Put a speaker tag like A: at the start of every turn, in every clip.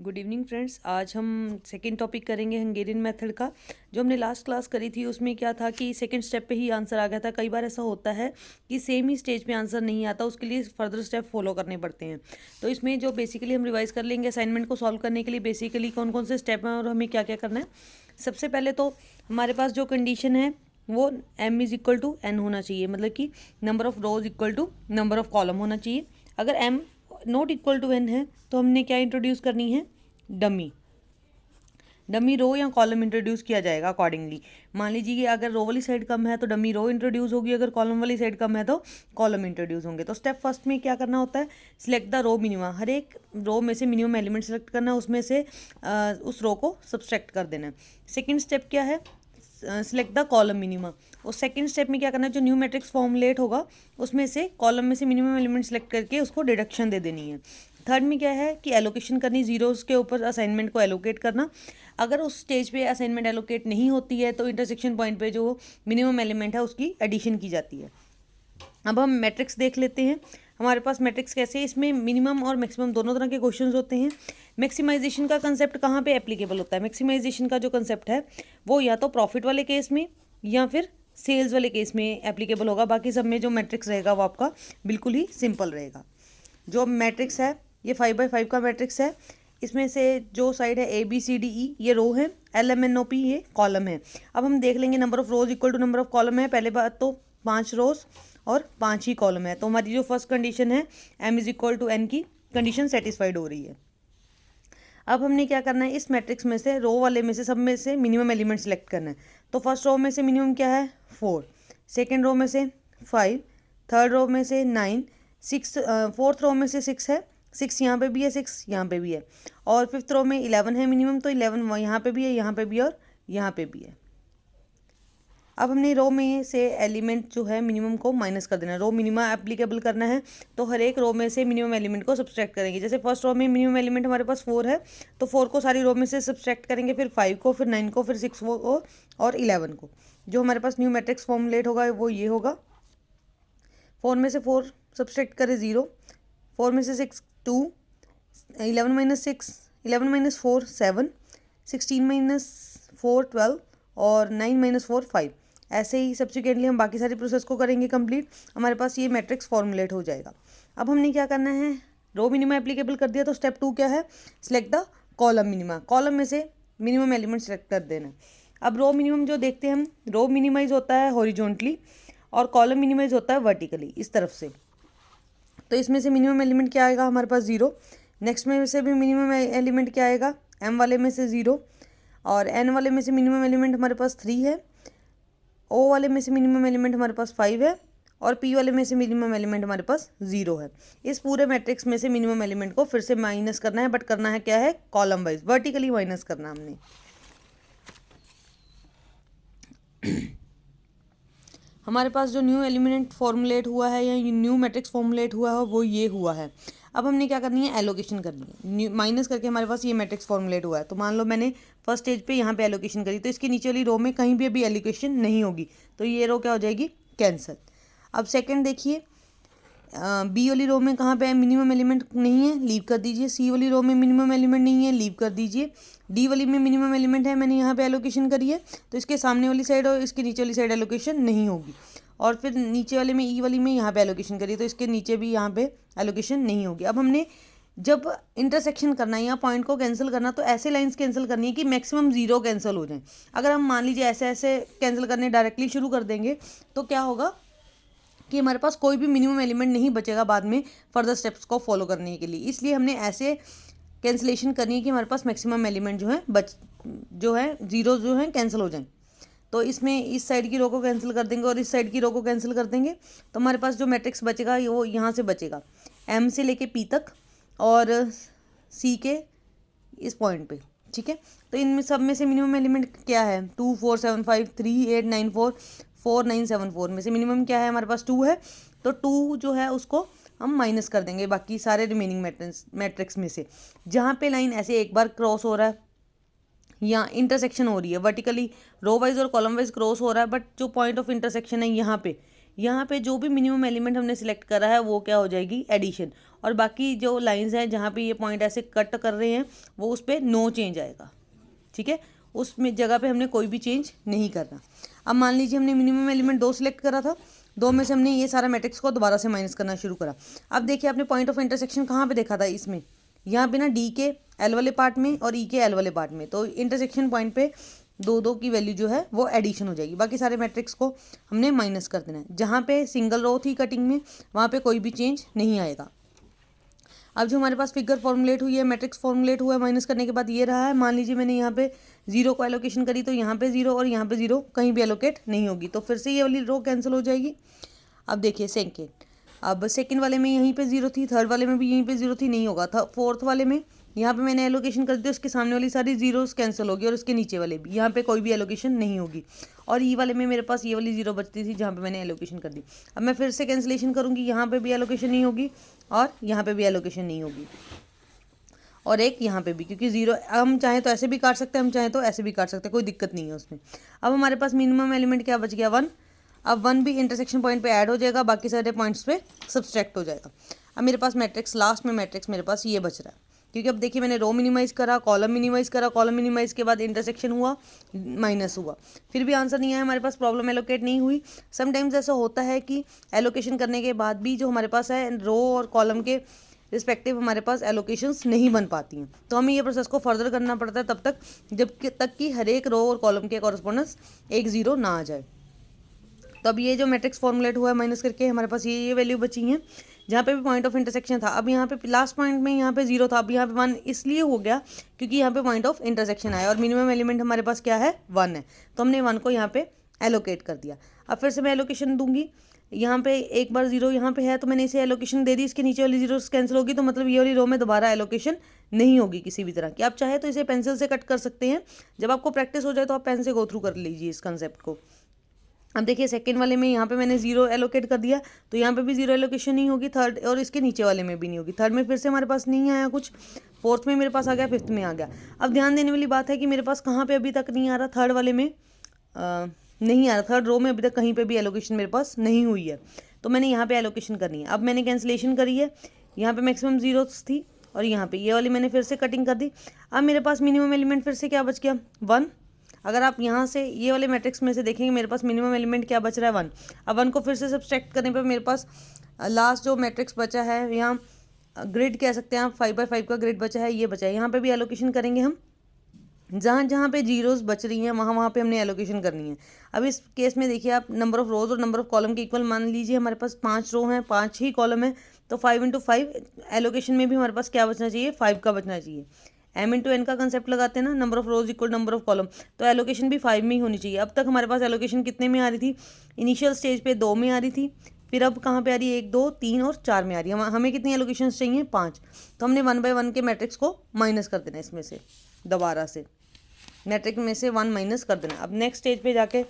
A: Good evening friends. आज हम second topic करेंगे हंगेरियन मेथड का। जो हमने लास्ट क्लास करी थी उसमें क्या था कि सेकेंड स्टेप पे ही आंसर आ गया था। कई बार ऐसा होता है कि सेम ही स्टेज पे आंसर नहीं आता, उसके लिए फर्दर स्टेप फॉलो करने पड़ते हैं। तो इसमें जो बेसिकली हम रिवाइज कर लेंगे असाइनमेंट को सॉल्व करने के लिए बेसिकली कौन कौन से स्टेप हैं और हमें क्या क्या करना है। सबसे पहले तो हमारे पास जो कंडीशन है वो m is equal to n होना चाहिए, मतलब कि number of rows equal to number of column होना चाहिए। अगर m not equal to n है तो हमने क्या इंट्रोड्यूस करनी है, डमी डमी रो या कॉलम इंट्रोड्यूस किया जाएगा अकॉर्डिंगली। मान लीजिए कि अगर रो वाली साइड कम है तो डमी रो इंट्रोड्यूस होगी, अगर कॉलम वाली साइड कम है तो कॉलम इंट्रोड्यूस होंगे। तो स्टेप फर्स्ट में क्या करना होता है, सिलेक्ट द रो मिनिमा। हर एक रो में से मिनिमम एलिमेंट सेलेक्ट करना है, उसमें से उस रो को सब्सट्रैक्ट कर देना है। सेकेंड स्टेप क्या है, सिलेक्ट द कॉलम मिनिमा। और सेकंड स्टेप में क्या करना है, जो न्यू मैट्रिक्स फॉर्मुलेट होगा उसमें से कॉलम में से मिनिमम एलिमेंट सेलेक्ट करके उसको डिडक्शन दे देनी है। थर्ड में क्या है कि एलोकेशन करनी, जीरोस के ऊपर असाइनमेंट को एलोकेट करना। अगर उस स्टेज पे असाइनमेंट एलोकेट नहीं होती है तो इंटरसेक्शन पॉइंट पे जो मिनिमम एलिमेंट है उसकी एडिशन की जाती है। अब हम मैट्रिक्स देख लेते हैं। हमारे पास मैट्रिक्स कैसे है, इसमें मिनिमम और मैक्सिमम दोनों तरह के क्वेश्चंस होते हैं। मैक्सिमाइजेशन का कंसेप्ट कहाँ पे एप्लीकेबल होता है, मैक्सिमाइजेशन का जो कंसेप्ट है वो या तो प्रॉफिट वाले केस में या फिर सेल्स वाले केस में एप्लीकेबल होगा। बाकी सब में जो मैट्रिक्स रहेगा वो आपका बिल्कुल ही सिंपल रहेगा। जो मैट्रिक्स है ये 5x5 का मैट्रिक्स है। इसमें से जो साइड है ABCDE ये रो है, LMNOP ये कॉलम है। अब हम देख लेंगे number of rows equal to number of column है। पहले बात तो 5 रोज और 5 ही कॉलम है, तो हमारी जो फर्स्ट कंडीशन है m is equal to n की कंडीशन सेटिस्फाइड हो रही है। अब हमने क्या करना है, इस मैट्रिक्स में से रो वाले में से सब में से मिनिमम एलिमेंट सेलेक्ट करना है। तो फर्स्ट रो में से मिनिमम क्या है 4, सेकेंड रो में से 5, थर्ड रो में से 9, फोर्थ रो में से 6 है, 6 यहाँ पे भी है, 6 यहाँ पे भी है, और फिफ्थ रो में 11 है मिनिमम, तो 11 यहाँ पे भी है, यहाँ पे भी और यहाँ पे भी है। अब हमने रो में से एलिमेंट जो है मिनिमम को माइनस कर देना है, रो मिनिमा एप्लीकेबल करना है। तो हर एक रो में से मिनिमम एलिमेंट को सब्सट्रैक्ट करेंगे। जैसे फर्स्ट रो में मिनिमम एलिमेंट हमारे पास 4 है तो 4 को सारी रो में से सब्सट्रैक्ट करेंगे, फिर 5 को, फिर 9 को, फिर 6 को और 11 को। जो हमारे पास न्यू मैट्रिक्स फॉर्मुलेट होगा वो ये होगा। 4 में से 4 सब्सट्रैक्ट करें 0, 4 में से 6 2, 11 माइनस 6, 11 माइनस 4 7, 16 माइनस 4 12 और 9 माइनस 4 5। ऐसे ही सब्सिक्वेंटली हम बाकी सारी प्रोसेस को करेंगे कंप्लीट, हमारे पास ये मैट्रिक्स फॉर्मुलेट हो जाएगा। अब हमने क्या करना है, रो मिनिमा एप्लीकेबल कर दिया तो स्टेप 2 क्या है, select the column minima. Column में से मिनिमम एलिमेंट सेलेक्ट कर देना। अब रो मिनिमम जो देखते हैं हम, रो मिनिमाइज होता है हॉरिजॉन्टली और कॉलम मिनिमाइज होता है वर्टिकली इस तरफ से। तो इसमें से मिनिमम एलिमेंट क्या आएगा हमारे पास 0, नेक्स्ट में से भी मिनिमम एलिमेंट क्या आएगा, m वाले में से 0, और n वाले में से मिनिमम एलिमेंट हमारे पास 3 है, o वाले में से मिनिमम एलिमेंट हमारे पास 5 है, और p वाले में से मिनिमम एलिमेंट हमारे पास 0 है। इस पूरे मैट्रिक्स में से मिनिमम एलिमेंट को फिर से माइनस करना है, बट करना है क्या है, कॉलम वाइज वर्टिकली माइनस करना हमने। हमारे पास जो न्यू एलिमेंट फॉर्मुलेट हुआ है या न्यू मैट्रिक्स फॉर्मुलेट हुआ है वो ये हुआ है। अब हमने क्या करनी है, एलोकेशन करनी है। माइनस करके हमारे पास ये मैट्रिक्स फॉर्मुलेट हुआ है, तो मान लो मैंने फर्स्ट स्टेज पे यहाँ पे एलोकेशन करी तो इसके नीचे वाली रो में कहीं भी अभी एलोकेशन नहीं होगी, तो ये रो क्या हो जाएगी, कैंसल। अब सेकेंड देखिए, बी वाली रो में कहाँ पे है, मिनिमम एलिमेंट नहीं है, लीव कर दीजिए। सी वाली रो में मिनिमम एलिमेंट नहीं है, लीव कर दीजिए। डी वाली में मिनिमम एलिमेंट है, मैंने यहाँ पे एलोकेशन करी है, तो इसके सामने वाली साइड और इसके नीचे वाली साइड एलोकेशन नहीं होगी। और फिर नीचे वाले में ई वाली में यहाँ पे एलोकेशन करी तो इसके नीचे भी यहाँ पे एलोकेशन नहीं होगी। अब हमने जब इंटरसेक्शन करना है या पॉइंट को कैंसिल करना तो ऐसे लाइंस कैंसिल करनी है कि मैक्सिमम 0 कैंसिल हो जाए। अगर हम मान लीजिए ऐसे ऐसे कैंसिल करने डायरेक्टली शुरू कर देंगे तो क्या होगा कि हमारे पास कोई भी मिनिमम एलिमेंट नहीं बचेगा बाद में फर्दर स्टेप्स को फॉलो करने के लिए। इसलिए हमने ऐसे कैंसिलेशन करनी है कि हमारे पास मैक्सिमम एलिमेंट जो है जीरो जो है कैंसिल हो जाए। तो इसमें इस साइड की रो को कैंसिल कर देंगे और इस साइड की रो को कैंसिल कर देंगे, तो हमारे पास जो मैट्रिक्स बचेगा वो यहाँ से बचेगा, M से लेके P तक और C के इस पॉइंट पे, ठीक है। तो इनमें सब में से मिनिमम एलिमेंट क्या है, 2 4 7 5 3 8 9 4 4 9 7 4 में से मिनिमम क्या है हमारे पास 2 है, तो 2 जो है उसको हम माइनस कर देंगे बाकी सारे रिमेनिंग मैट्रिक्स में से। जहाँ पे लाइन ऐसे एक बार क्रॉस हो रहा है या इंटरसेक्शन हो रही है वर्टिकली, रो वाइज और कॉलम वाइज क्रॉस हो रहा है, बट जो पॉइंट ऑफ इंटरसेक्शन है यहाँ पे यहाँ पे जो भी मिनिमम एलिमेंट हमने सिलेक्ट करा है वो क्या हो जाएगी, एडिशन। और बाकी जो लाइंस हैं जहाँ पे ये पॉइंट ऐसे कट कर रहे हैं वो उस पर नो चेंज आएगा, ठीक है, उसमें जगह पे हमने कोई भी चेंज नहीं करना। अब मान लीजिए हमने मिनिमम एलिमेंट 2 सिलेक्ट करा था, 2 में से हमने ये सारा मैट्रिक्स को दोबारा से माइनस करना शुरू करा। अब देखिए आपने पॉइंट ऑफ इंटरसेक्शन कहाँ पे देखा था, इसमें यहाँ पे ना डी के एल वाले पार्ट में और ई के एल वाले पार्ट में, तो इंटरसेक्शन पॉइंट पे 2 की वैल्यू जो है वो एडिशन हो जाएगी। बाकी सारे मैट्रिक्स को हमने माइनस कर देना है। जहाँ पे सिंगल रो थी कटिंग में वहाँ पे कोई भी चेंज नहीं आएगा। अब जो हमारे पास फिगर फॉर्मुलेट हुई है, मैट्रिक्स फॉर्मुलेट हुआ है माइनस करने के बाद ये रहा है। मान लीजिए मैंने यहाँ पे 0 को एलोकेशन करी तो यहाँ पे 0 और यहाँ पे 0 कहीं भी एलोकेट नहीं होगी, तो फिर से ये वाली रो कैंसिल हो जाएगी। अब देखिए सेकेंड, अब सेकेंड वाले में यहीं पे 0 थी, थर्ड वाले में भी यहीं पे 0 थी, नहीं होगा था। फोर्थ वाले में यहाँ पे मैंने एलोकेशन कर दिया, उसके सामने वाली सारी जीरोस कैंसिल होगी और उसके नीचे वाले भी, यहाँ पे कोई भी एलोकेशन नहीं होगी। और ई वाले में मेरे पास ये वाली 0 बचती थी जहाँ पे मैंने एलोकेशन कर दी। अब मैं फिर से कैंसिलेशन करूँगी, यहाँ पे भी एलोकेशन नहीं होगी और यहाँ पे भी एलोकेशन नहीं होगी और एक यहाँ पे भी, क्योंकि 0 हम चाहें तो ऐसे भी काट सकते हैं, हम चाहें तो ऐसे भी काट सकते हैं, कोई दिक्कत नहीं है उसमें। अब हमारे पास मिनिमम एलिमेंट क्या बच गया, 1। अब 1 भी इंटरसेक्शन पॉइंट पे ऐड हो जाएगा, बाकी सारे पॉइंट्स पे सब्सट्रैक्ट हो जाएगा। अब मेरे पास मैट्रिक्स, लास्ट में मैट्रिक्स मेरे पास ये बच रहा है, क्योंकि अब देखिए मैंने रो मिनिमाइज़ करा, कॉलम मिनिमाइज़ करा, कॉलम मिनिमाइज़ के बाद इंटरसेक्शन हुआ, माइनस हुआ, फिर भी आंसर नहीं आया हमारे पास, प्रॉब्लम एलोकेट नहीं हुई। समटाइम्स ऐसा होता है कि एलोकेशन करने के बाद भी जो हमारे पास है रो और कॉलम के रिस्पेक्टिव हमारे पास एलोकेशंस नहीं बन पाती हैं, तो हमें ये प्रोसेस को फर्दर करना पड़ता है तब तक जब तक कि हर एक रो और कॉलम के कॉरस्पॉन्डेंस एक 0 ना आ जाए। तो अब ये जो मैट्रिक्स फॉर्मुलेट हुआ है माइनस करके हमारे पास ये वैल्यू बची हैं जहाँ पे भी पॉइंट ऑफ इंटरसेक्शन था। अब यहाँ पे लास्ट पॉइंट में यहाँ पे 0 था, अब यहाँ पे 1 इसलिए हो गया क्योंकि यहाँ पे पॉइंट ऑफ इंटरसेक्शन आया और मिनिमम एलिमेंट हमारे पास क्या है, 1 है, तो हमने 1 को यहाँ पे एलोकेट कर दिया। अब फिर से मैं एलोकेशन दूंगी, यहाँ पे एक बार 0 यहाँ पे है तो मैंने इसे एलोकेशन दे दी, इसके नीचे वाली 0 कैंसिल होगी, तो मतलब ये वाली रो में दोबारा एलोकेशन नहीं होगी किसी भी तरह की। आप चाहे तो इसे पेंसिल से कट कर सकते हैं, जब आपको प्रैक्टिस हो जाए तो आप पेन से गो थ्रू कर लीजिए इस कंसेप्ट को। अब देखिए सेकंड वाले में यहाँ पे मैंने 0 एलोकेट कर दिया, तो यहाँ पे भी 0 एलोकेशन नहीं होगी, थर्ड और इसके नीचे वाले में भी नहीं होगी। थर्ड में फिर से हमारे पास नहीं आया कुछ, फोर्थ में मेरे पास आ गया, फिफ्थ में आ गया। अब ध्यान देने वाली बात है कि मेरे पास कहाँ पे अभी तक नहीं आ रहा, थर्ड वाले में नहीं आ रहा, थर्ड रो में अभी तक कहीं पर भी एलोकेशन मेरे पास नहीं हुई है, तो मैंने यहाँ पर एलोकेशन करनी है। अब मैंने कैंसिलेशन करी है, यहाँ पर मैक्सिमम 0 थी और यहाँ पर ये वाली मैंने फिर से कटिंग कर दी। अब मेरे पास मिनिमम एलिमेंट फिर से क्या बच गया, 1। अगर आप यहाँ से ये वाले मैट्रिक्स में से देखेंगे मेरे पास मिनिमम एलिमेंट क्या बच रहा है, 1। अब 1 को फिर से सब्सट्रैक्ट करने पर मेरे पास लास्ट जो मैट्रिक्स बचा है, यहाँ ग्रिड कह सकते हैं आप, 5x5 का ग्रिड बचा है, ये बचा है। यहाँ पे भी एलोकेशन करेंगे हम, जहाँ जहाँ पे जीरोस बच रही हैं वहाँ वहाँ पे हमने एलोकेशन करनी है। अब इस केस में देखिए आप नंबर ऑफ रोज और नंबर ऑफ कॉलम के इक्वल मान लीजिए, हमारे पास 5 रो हैं, 5 ही कॉलम है, तो 5 × 5 एलोकेशन में भी हमारे पास क्या बचना चाहिए, 5 का बचना चाहिए। m × n का कंसेप्ट लगाते हैं ना, number of rows equal number of column, तो एलोकेशन भी 5 में ही होनी चाहिए। अब तक हमारे पास एलोकेशन कितने में आ रही थी, इनिशियल स्टेज पे 2 में आ रही थी, फिर अब कहाँ पे आ रही है, 1, 2, 3 और 4 में आ रही है। हमें कितनी एलोकेशन चाहिए, 5, तो हमने 1 बाय 1 के मैट्रिक्स को माइनस कर देना, इसमें से दोबारा से मैट्रिक्स में से 1 माइनस कर देना। अब नेक्स्ट स्टेज पे जाके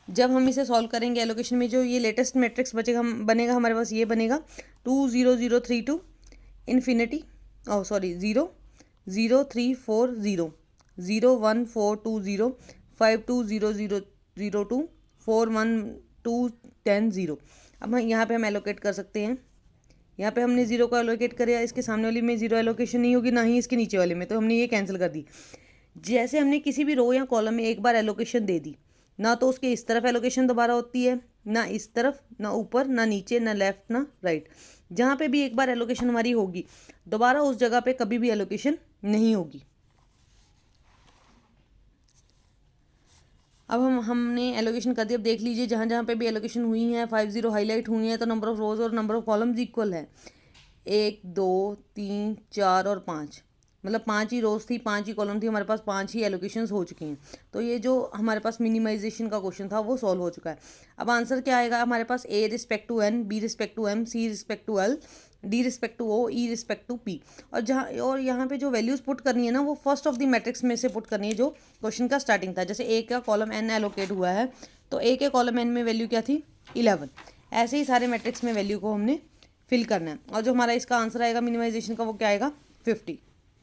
A: जब हम इसे सॉल्व करेंगे एलोकेशन में, जो ये लेटेस्ट मैट्रिक्स बचेगा बनेगा हमारे पास, ये बनेगा 2 0 0 3 2 इन्फिनिटी, 0 0 3 4 0 0 1 4 2 0 5 2 0 0 0 2 4 1 2 10 0। अब यहाँ पे हम एलोकेट कर सकते हैं, यहाँ पे हमने 0 को एलोकेट किया, इसके सामने वाली में 0 एलोकेशन नहीं होगी, ना ही इसके नीचे वाले में, तो हमने ये कैंसिल कर दी। जैसे हमने किसी भी रो या कॉलम में एक बार एलोकेशन दे दी, ना तो उसके इस तरफ एलोकेशन दोबारा होती है, ना इस तरफ, ना ऊपर, ना नीचे, ना लेफ्ट, ना राइट। जहाँ पे भी एक बार एलोकेशन हमारी होगी, दोबारा उस जगह पे कभी भी एलोकेशन नहीं होगी। अब हमने एलोकेशन कर दिया। अब देख लीजिए जहाँ जहाँ पे भी एलोकेशन हुई है 5 0 हाईलाइट हुई है, तो नंबर ऑफ रोज और नंबर ऑफ कॉलम्स इक्वल है, 1 2 3 4 और 5, मतलब 5 ही रोज थी, 5 ही कॉलम थी, हमारे पास 5 ही एलोकेशंस हो चुकी हैं। तो ये जो हमारे पास मिनिमाइजेशन का क्वेश्चन था वो सॉल्व हो चुका है। अब आंसर क्या आएगा हमारे पास, A respect to N, B respect to M, C respect to L, D respect to O, E respect to P। और यहाँ पे जो वैल्यूज़ पुट करनी है ना, वो फर्स्ट ऑफ द मैट्रिक्स में से पुट करनी है जो क्वेश्चन का स्टार्टिंग था। जैसे A का कॉलम N एलोकेट हुआ है, तो A के कॉलम N में वैल्यू क्या थी, 11। ऐसे ही सारे मैट्रिक्स में वैल्यू को हमने फिल करना है, और जो हमारा इसका आंसर आएगा मिनिमाइजेशन का वो क्या आएगा, 50।